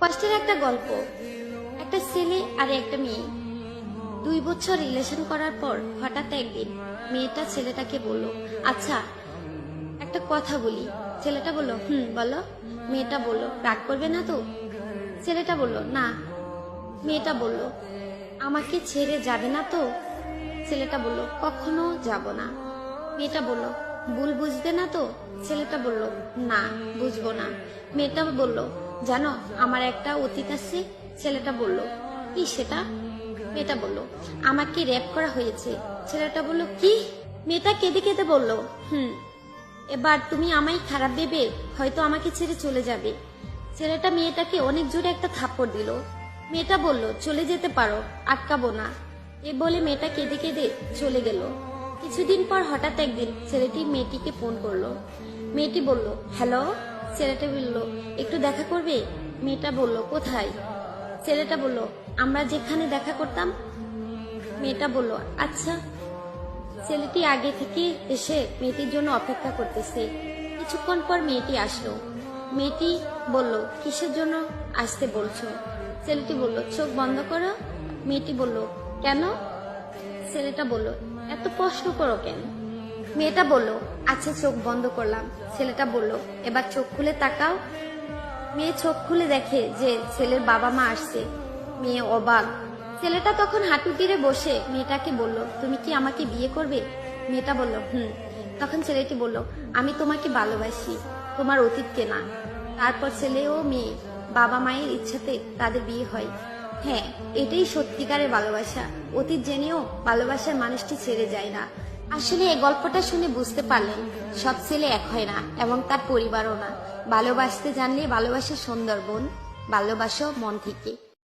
কষ্টের একটা গল্প। একটা ছেলে আর একটা মেয়ে 2 বছর রিলেশন করার পর হঠাৎ একদিন মেয়েটা ছেলেটাকে বলল, আচ্ছা একটা কথা বলি। ছেলেটা বলল, বলো। মেয়েটা বলল, রাগ করবে না তো? ছেলেটা বলল, না। মেয়েটা বলল, আমাকে ছেড়ে যাবে না তো? ছেলেটা বলল, কখনো যাব না। মেয়েটা বলল, ভুল বুঝবে না তো? ছেলেটা বলল, না, বুঝবো না। মেয়েটা বলল, জানো আমার একটা অতীত আছে। ছেলেটা বলল, কি সেটা? মেয়েটা বলল, আমাকে রেপ করা হয়েছে। ছেলেটা বলল, কি? মেয়েটা কেঁদে কেঁদে বলল, এবার তুমি আমায় খারাপ ভেবে হয়তো আমাকে ছেড়ে চলে যাবে। ছেলেটা মেয়েটাকে অনেক জোরে একটা থাপ্পড় দিল। মেয়েটা বলল, চলে যেতে পারো, আটকাবো না। এ বলে মেয়েটা কেঁদে কেঁদে চলে গেল। কিছুদিন পর হঠাৎ একদিন ছেলেটি মেয়েটিকে ফোন করলো। মেয়েটি বলল, হ্যালো। ছেলেটা বলল, একটু দেখা করবে? মেয়েটা বলল, কোথায়? ছেলেটা বলল, আমরা যেখানে দেখা করতাম। মেয়েটা বলল, আচ্ছা। ছেলেটি আগে থেকে এসে মেয়েটির জন্য অপেক্ষা করতেছে। কিছুক্ষণ পর মেয়েটি আসলো। মেয়েটি বলল, কিসের জন্য আসতে বলছো? ছেলেটি বলল, চোখ বন্ধ করো। মেয়েটি বলল, কেন? ছেলেটা বলল, এত প্রশ্ন করো কেন? মেয়েটা বলল, আচ্ছা চোখ বন্ধ করলাম। ছেলেটা বলল, এবার চোখ খুলে তাকাও। মেয়ে চোখ খুলে দেখে যে ছেলের বাবা মা আসছে। মেয়ে অবাক। ছেলেটা তখন হাঁটু তীরে বসে মেয়েটাকে বলল, তুমি কি আমাকে বিয়ে করবে? মেয়েটা বলল, তখন ছেলেটি বলল, আমি তোমাকে ভালোবাসি, তোমার অতীতকে না। তারপর ছেলে ও মেয়ে বাবা মায়ের ইচ্ছাতে তাদের বিয়ে হয়। হ্যাঁ, এটাই সত্যিকারের ভালোবাসা। অতীত জেনেও ভালোবাসার মানুষটি ছেড়ে যায় না। আসলে এই গল্পটা শুনে বুঝতে পারলেন সব ছেলে এক হয় না এবং তার পরিবারও না। ভালোবাসতে জানলে ভালোবাসা সুন্দর বোন, ভালোবাসো মন থেকে।